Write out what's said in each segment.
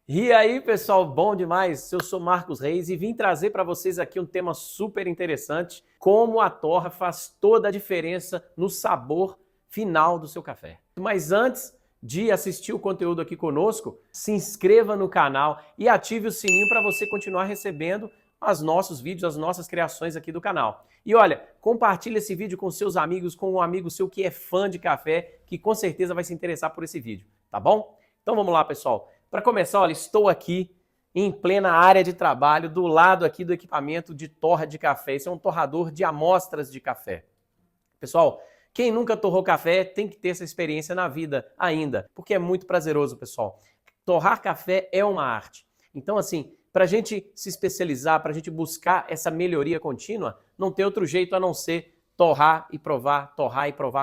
E aí, pessoal, bom demais? Eu sou Marcos Reis e vim trazer para vocês aqui um tema super interessante, como a torra faz toda a diferença no sabor final do seu café. Mas antes de assistir o conteúdo aqui conosco, se inscreva no canal e ative o sininho para você continuar recebendo os nossos vídeos, as nossas criações aqui do canal. E olha, compartilhe esse vídeo com seus amigos, com um amigo seu que é fã de café, que com certeza vai se interessar por esse vídeo, tá bom? Então vamos lá, pessoal. Para começar, olha, estou aqui em plena área de trabalho, do lado aqui do equipamento de torra de café. Esse é um torrador de amostras de café. Pessoal, quem nunca torrou café tem que ter essa experiência na vida ainda, porque é muito prazeroso, pessoal. Torrar café é uma arte. Então, assim, para a gente se especializar, para a gente buscar essa melhoria contínua, não tem outro jeito a não ser torrar e provar,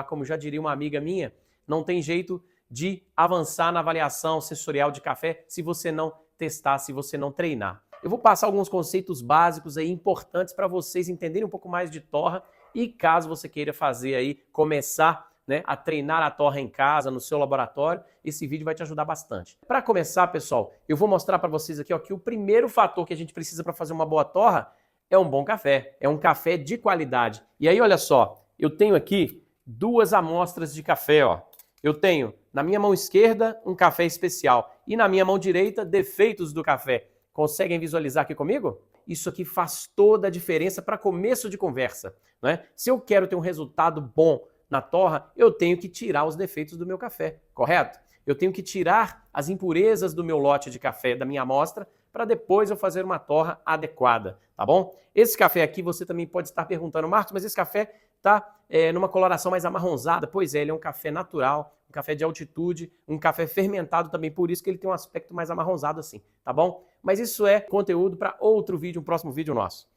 como já diria uma amiga minha, não tem jeito de avançar na avaliação sensorial de café se você não testar, se você não treinar. Eu vou passar alguns conceitos básicos aí importantes para vocês entenderem um pouco mais de torra e caso você queira fazer aí, começar, né, a treinar a torra em casa, no seu laboratório, esse vídeo vai te ajudar bastante. Para começar, pessoal, eu vou mostrar para vocês aqui ó, que o primeiro fator que a gente precisa para fazer uma boa torra é um bom café, é um café de qualidade. E aí, olha só, eu tenho aqui duas amostras de café, ó. Eu tenho na minha mão esquerda um café especial e na minha mão direita defeitos do café. Conseguem visualizar aqui comigo? Isso aqui faz toda a diferença para começo de conversa, né? Se eu quero ter um resultado bom na torra, eu tenho que tirar os defeitos do meu café, correto? Eu tenho que tirar as impurezas do meu lote de café, da minha amostra, para depois eu fazer uma torra adequada, tá bom? Esse café aqui você também pode estar perguntando, Marcos, mas esse café está numa coloração mais amarronzada. Pois é, ele é um café natural, um café de altitude, um café fermentado também, por isso que ele tem um aspecto mais amarronzado assim, tá bom? Mas isso é conteúdo para outro vídeo, um próximo vídeo nosso.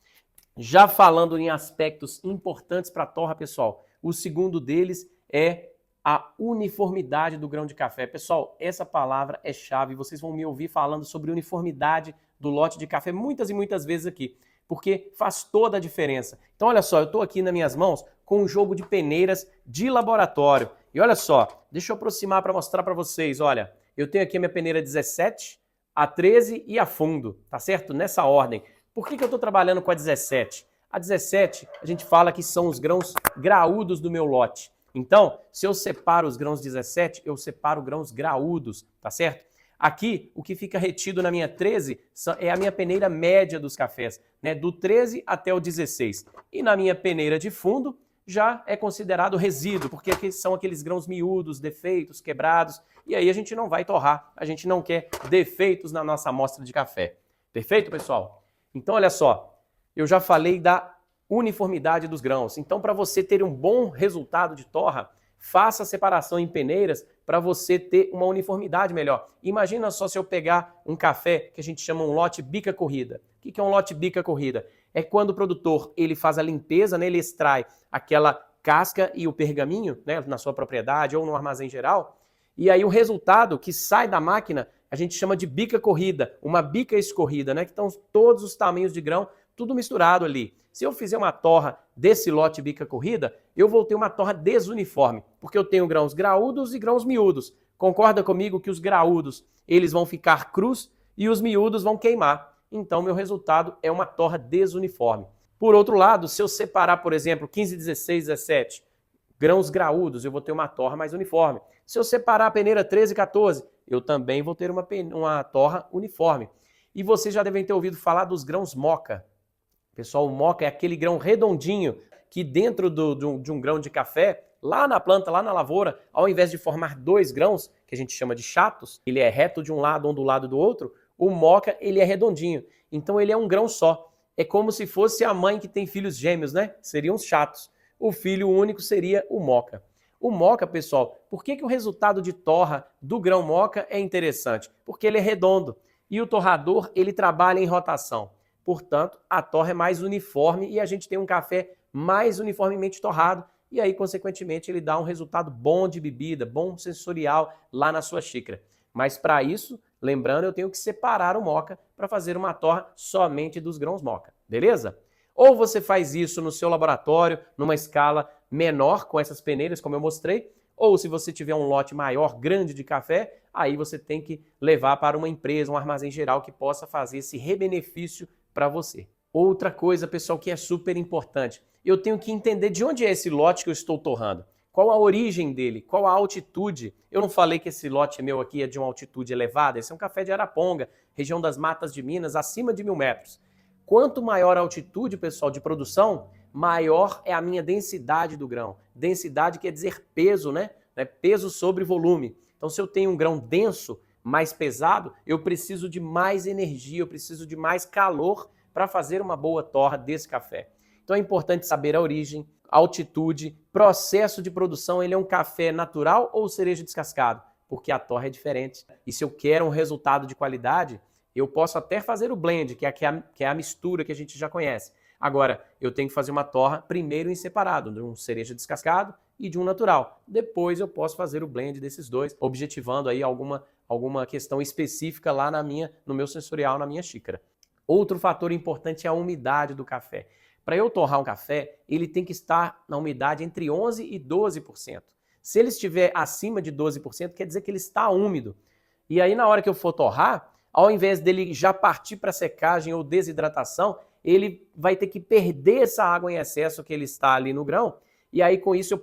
Já falando em aspectos importantes para a torra, pessoal, o segundo deles é a uniformidade do grão de café. Pessoal, essa palavra é chave, vocês vão me ouvir falando sobre uniformidade do lote de café muitas e muitas vezes aqui, porque faz toda a diferença. Então, olha só, eu estou aqui nas minhas mãos com um jogo de peneiras de laboratório. E olha só, deixa eu aproximar para mostrar para vocês, olha, eu tenho aqui a minha peneira 17, a 13 e a fundo, tá certo? Nessa ordem. Por que eu estou trabalhando com a 17? A 17, a gente fala que são os grãos graúdos do meu lote. Então, se eu separo os grãos 17, eu separo grãos graúdos, tá certo? Aqui, o que fica retido na minha 13 é a minha peneira média dos cafés, né? Do 13 até o 16. E na minha peneira de fundo, já é considerado resíduo, porque aqui são aqueles grãos miúdos, defeitos, quebrados, e aí a gente não vai torrar, a gente não quer defeitos na nossa amostra de café. Perfeito, pessoal? Então, olha só, eu já falei da uniformidade dos grãos. Então, para você ter um bom resultado de torra, faça a separação em peneiras para você ter uma uniformidade melhor. Imagina só se eu pegar um café que a gente chama um lote bica corrida. O que é um lote bica corrida? É quando o produtor ele faz a limpeza, né, ele extrai aquela casca e o pergaminho, né, na sua propriedade ou no armazém geral, e aí o resultado que sai da máquina a gente chama de bica corrida, uma bica escorrida, né, que estão todos os tamanhos de grão, tudo misturado ali. Se eu fizer uma torra desse lote bica corrida, eu vou ter uma torra desuniforme, porque eu tenho grãos graúdos e grãos miúdos. Concorda comigo que os graúdos eles vão ficar crus e os miúdos vão queimar. Então, meu resultado é uma torra desuniforme. Por outro lado, se eu separar, por exemplo, 15, 16, 17 grãos graúdos, eu vou ter uma torra mais uniforme. Se eu separar a peneira 13 e 14, eu também vou ter uma torra uniforme. E vocês já devem ter ouvido falar dos grãos moca. Pessoal, o moca é aquele grão redondinho que dentro de um grão de café, lá na planta, lá na lavoura, ao invés de formar dois grãos, que a gente chama de chatos, ele é reto de um lado, ondulado do outro, o moca ele é redondinho. Então ele é um grão só. É como se fosse a mãe que tem filhos gêmeos, né? Seriam os chatos. O filho único seria o moca. O moca, pessoal, por que o resultado de torra do grão moca é interessante? Porque ele é redondo e o torrador ele trabalha em rotação. Portanto, a torra é mais uniforme e a gente tem um café mais uniformemente torrado e aí, consequentemente, ele dá um resultado bom de bebida, bom sensorial lá na sua xícara. Mas para isso, lembrando, eu tenho que separar o moca para fazer uma torra somente dos grãos moca, beleza? Ou você faz isso no seu laboratório, numa escala menor, com essas peneiras, como eu mostrei, Ou se você tiver um lote maior, grande de café, aí você tem que levar para uma empresa, um armazém geral que possa fazer esse rebenefício para você. Outra coisa, pessoal, que é super importante, eu tenho que entender de onde é esse lote que eu estou torrando. Qual a origem dele? Qual a altitude? Eu não falei que esse lote meu aqui é de uma altitude elevada. Esse é um café de Araponga, região das Matas de Minas, acima de 1000 metros. Quanto maior a altitude, pessoal, de produção, maior é a minha densidade do grão. Densidade quer dizer peso, né? Peso sobre volume. Então, se eu tenho um grão denso, mais pesado, eu preciso de mais energia, eu preciso de mais calor para fazer uma boa torra desse café. Então é importante saber a origem, altitude, processo de produção. Ele é um café natural ou cereja descascado? Porque a torra é diferente. E se eu quero um resultado de qualidade, eu posso até fazer o blend, que é a mistura que a gente já conhece. Agora, eu tenho que fazer uma torra primeiro em separado, de um cereja descascado e de um natural. Depois eu posso fazer o blend desses dois, objetivando aí alguma questão específica lá no meu sensorial, na minha xícara. Outro fator importante é a umidade do café. Para eu torrar um café, ele tem que estar na umidade entre 11% e 12%. Se ele estiver acima de 12%, quer dizer que ele está úmido. E aí, na hora que eu for torrar, ao invés dele já partir para secagem ou desidratação, ele vai ter que perder essa água em excesso que ele está ali no grão. E aí, com isso,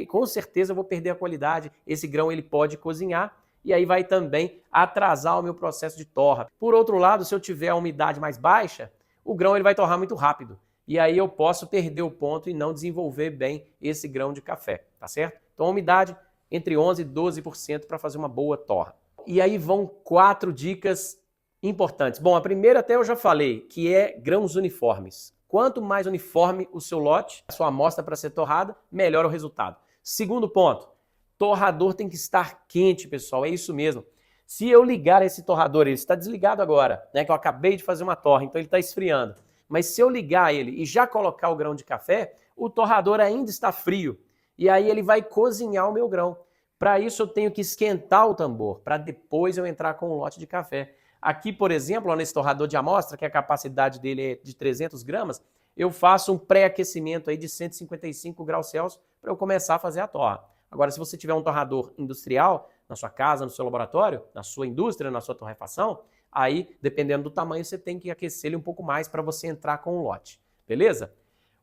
com certeza, eu vou perder a qualidade. Esse grão ele pode cozinhar e aí vai também atrasar o meu processo de torra. Por outro lado, se eu tiver a umidade mais baixa, o grão ele vai torrar muito rápido. E aí eu posso perder o ponto e não desenvolver bem esse grão de café, tá certo? Então a umidade entre 11% e 12% para fazer uma boa torra. E aí vão 4 dicas importantes. Bom, a primeira até eu já falei, que é grãos uniformes. Quanto mais uniforme o seu lote, a sua amostra para ser torrada, melhor o resultado. Segundo ponto, torrador tem que estar quente, pessoal, é isso mesmo. Se eu ligar esse torrador, ele está desligado agora, né, que eu acabei de fazer uma torra, então ele está esfriando. Mas se eu ligar ele e já colocar o grão de café, o torrador ainda está frio. E aí ele vai cozinhar o meu grão. Para isso eu tenho que esquentar o tambor, para depois eu entrar com um lote de café. Aqui, por exemplo, nesse torrador de amostra, que a capacidade dele é de 300 gramas, eu faço um pré-aquecimento aí de 155 graus Celsius para eu começar a fazer a torra. Agora, se você tiver um torrador industrial, na sua casa, no seu laboratório, na sua indústria, na sua torrefação, aí, dependendo do tamanho, você tem que aquecer ele um pouco mais para você entrar com um lote. Beleza?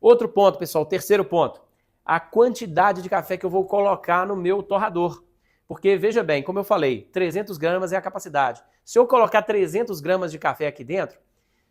Outro ponto, pessoal, terceiro ponto. A quantidade de café que eu vou colocar no meu torrador. Porque, veja bem, como eu falei, 300 gramas é a capacidade. Se eu colocar 300 gramas de café aqui dentro,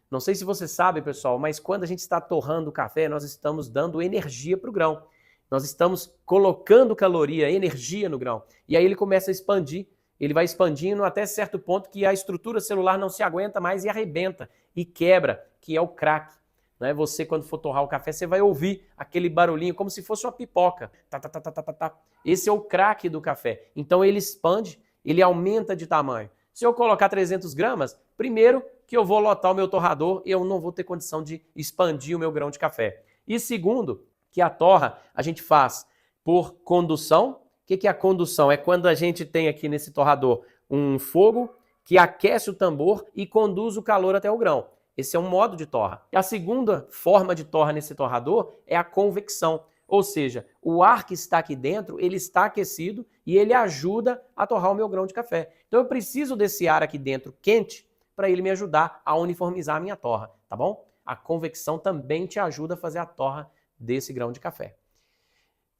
não sei se você sabe, pessoal, mas quando a gente está torrando o café, nós estamos dando energia para o grão. Nós estamos colocando caloria, energia no grão. E aí ele começa a expandir. Ele vai expandindo até certo ponto que a estrutura celular não se aguenta mais e arrebenta e quebra, que é o crack. Né? Você, quando for torrar o café, você vai ouvir aquele barulhinho como se fosse uma pipoca. Tá, tá, tá, tá, tá, tá. Esse é o crack do café. Então ele expande, ele aumenta de tamanho. Se eu colocar 300 gramas, primeiro que eu vou lotar o meu torrador e eu não vou ter condição de expandir o meu grão de café. E segundo, que a torra a gente faz por condução. O que é a condução? É quando a gente tem aqui nesse torrador um fogo que aquece o tambor e conduz o calor até o grão. Esse é um modo de torra. E a segunda forma de torra nesse torrador é a convecção. Ou seja, o ar que está aqui dentro, ele está aquecido e ele ajuda a torrar o meu grão de café. Então eu preciso desse ar aqui dentro quente para ele me ajudar a uniformizar a minha torra, tá bom? A convecção também te ajuda a fazer a torra desse grão de café.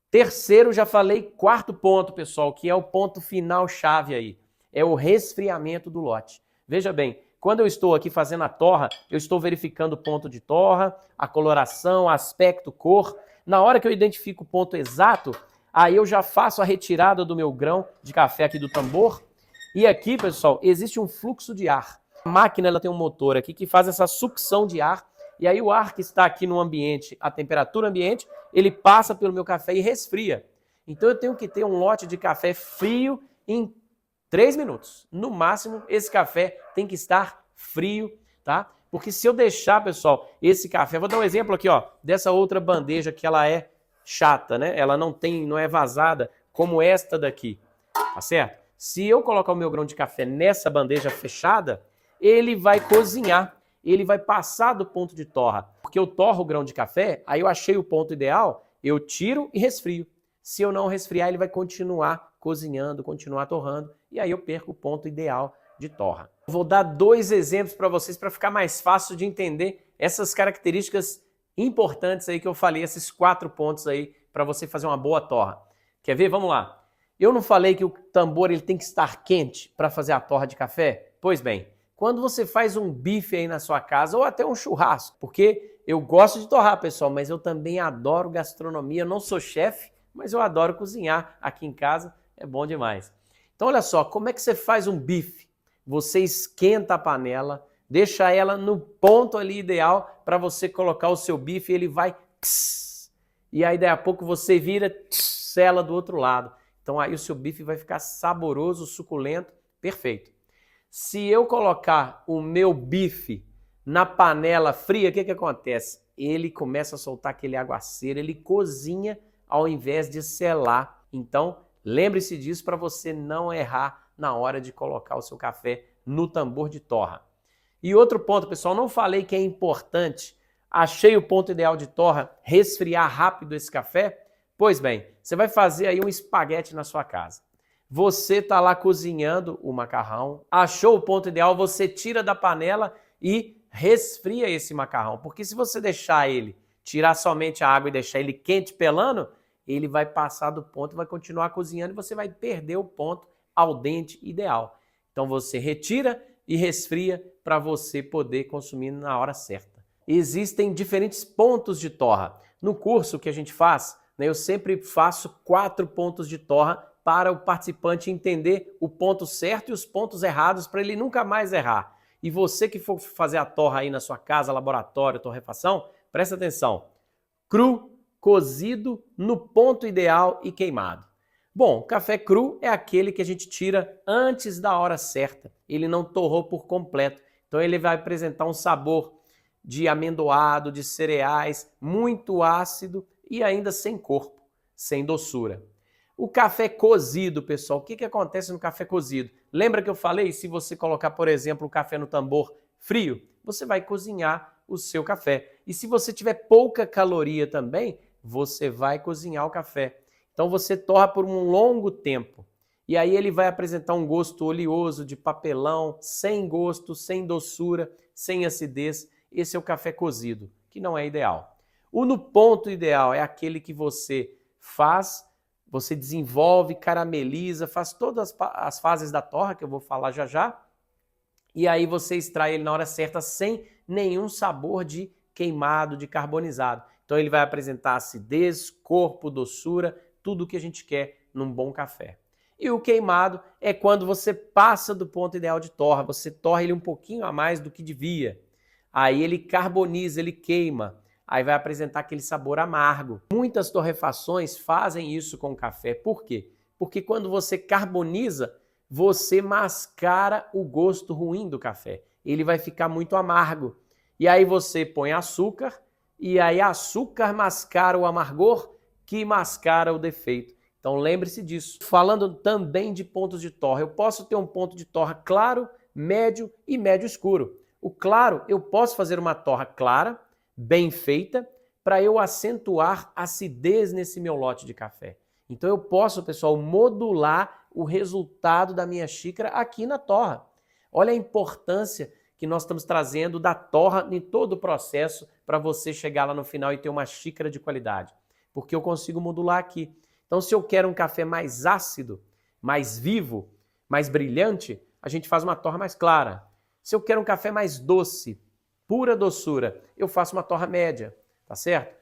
Terceiro, já falei, quarto ponto, pessoal, que é o ponto final chave aí. É o resfriamento do lote. Veja bem, quando eu estou aqui fazendo a torra, eu estou verificando o ponto de torra, a coloração, aspecto, cor. Na hora que eu identifico o ponto exato, aí eu já faço a retirada do meu grão de café aqui do tambor. E aqui, pessoal, existe um fluxo de ar. A máquina ela tem um motor aqui que faz essa sucção de ar. E aí o ar que está aqui no ambiente, a temperatura ambiente, ele passa pelo meu café e resfria. Então eu tenho que ter um lote de café frio em 3 minutos. No máximo, esse café tem que estar frio, tá? Porque se eu deixar, pessoal, esse café... Vou dar um exemplo aqui, ó, dessa outra bandeja que ela é chata, né? Ela não é vazada como esta daqui, tá certo? Se eu colocar o meu grão de café nessa bandeja fechada, ele vai cozinhar. Ele vai passar do ponto de torra. Porque eu torro o grão de café, aí eu achei o ponto ideal, eu tiro e resfrio. Se eu não resfriar, ele vai continuar cozinhando, continuar torrando, e aí eu perco o ponto ideal de torra. Vou dar 2 exemplos para vocês para ficar mais fácil de entender essas características importantes aí que eu falei, esses 4 pontos aí para você fazer uma boa torra. Quer ver? Vamos lá. Eu não falei que o tambor ele tem que estar quente para fazer a torra de café? Pois bem, quando você faz um bife aí na sua casa ou até um churrasco, porque eu gosto de torrar, pessoal, mas eu também adoro gastronomia, eu não sou chefe, mas eu adoro cozinhar aqui em casa, é bom demais. Então olha só, como é que você faz um bife? Você esquenta a panela, deixa ela no ponto ali ideal para você colocar o seu bife e ele vai tss, e aí daí a pouco você vira tss, sela do outro lado. Então aí o seu bife vai ficar saboroso, suculento, perfeito. Se eu colocar o meu bife na panela fria, o que acontece? Ele começa a soltar aquele aguaceiro, ele cozinha ao invés de selar. Então, lembre-se disso para você não errar na hora de colocar o seu café no tambor de torra. E outro ponto, pessoal, não falei que é importante, achei o ponto ideal de torra, resfriar rápido esse café? Pois bem, você vai fazer aí um espaguete na sua casa. Você está lá cozinhando o macarrão, achou o ponto ideal, você tira da panela e resfria esse macarrão. Porque se você deixar ele, tirar somente a água e deixar ele quente pelando, ele vai passar do ponto, vai continuar cozinhando e você vai perder o ponto al dente ideal. Então você retira e resfria para você poder consumir na hora certa. Existem diferentes pontos de torra. No curso que a gente faz, eu sempre faço 4 pontos de torra para o participante entender o ponto certo e os pontos errados para ele nunca mais errar. E você que for fazer a torra aí na sua casa, laboratório, torrefação, presta atenção. Cru, cozido, no ponto ideal e queimado. Bom, café cru é aquele que a gente tira antes da hora certa. Ele não torrou por completo. Então ele vai apresentar um sabor de amendoado, de cereais, muito ácido e ainda sem corpo, sem doçura. O café cozido, pessoal, o que acontece no café cozido? Lembra que eu falei, se você colocar, por exemplo, o café no tambor frio, você vai cozinhar o seu café. E se você tiver pouca caloria também, você vai cozinhar o café. Então você torra por um longo tempo. E aí ele vai apresentar um gosto oleoso, de papelão, sem gosto, sem doçura, sem acidez. Esse é o café cozido, que não é ideal. O no ponto ideal é aquele que você faz, você desenvolve, carameliza, faz todas as fases da torra, que eu vou falar já já, e aí você extrai ele na hora certa sem nenhum sabor de queimado, de carbonizado. Então ele vai apresentar acidez, corpo, doçura, tudo o que a gente quer num bom café. E o queimado é quando você passa do ponto ideal de torra, você torra ele um pouquinho a mais do que devia. Aí ele carboniza, ele queima. Aí vai apresentar aquele sabor amargo. Muitas torrefações fazem isso com o café. Por quê? Porque quando você carboniza, você mascara o gosto ruim do café. Ele vai ficar muito amargo. E aí você põe açúcar, e aí açúcar mascara o amargor, que mascara o defeito. Então lembre-se disso. Falando também de pontos de torra, eu posso ter um ponto de torra claro, médio e médio escuro. O claro, eu posso fazer uma torra clara, bem feita, para eu acentuar a acidez nesse meu lote de café. Então eu posso, pessoal, modular o resultado da minha xícara aqui na torra. Olha a importância que nós estamos trazendo da torra em todo o processo para você chegar lá no final e ter uma xícara de qualidade. Porque eu consigo modular aqui. Então se eu quero um café mais ácido, mais vivo, mais brilhante, a gente faz uma torra mais clara. Se eu quero um café mais doce, pura doçura, eu faço uma torra média, tá certo?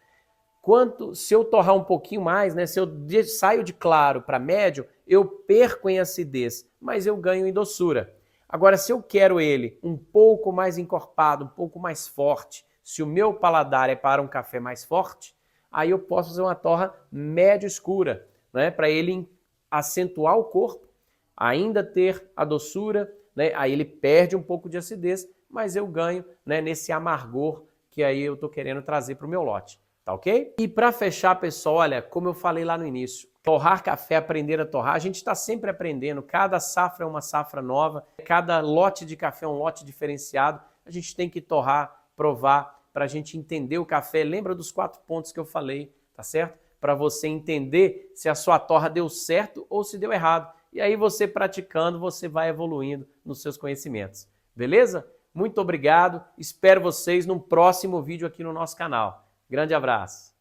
Se eu torrar um pouquinho mais, né, se eu saio de claro para médio, eu perco em acidez, mas eu ganho em doçura. Agora, se eu quero ele um pouco mais encorpado, um pouco mais forte, se o meu paladar é para um café mais forte, aí eu posso fazer uma torra médio escura, né, para ele acentuar o corpo, ainda ter a doçura, né, aí ele perde um pouco de acidez, mas eu ganho, né, nesse amargor que aí eu estou querendo trazer para o meu lote, tá ok? E para fechar, pessoal, olha, como eu falei lá no início, torrar café, aprender a torrar, a gente está sempre aprendendo, cada safra é uma safra nova, cada lote de café é um lote diferenciado, a gente tem que torrar, provar, para a gente entender o café. Lembra dos 4 pontos que eu falei, tá certo? para você entender se a sua torra deu certo ou se deu errado. E aí você praticando, você vai evoluindo nos seus conhecimentos. Beleza? Muito obrigado. Espero vocês num próximo vídeo aqui no nosso canal. Grande abraço.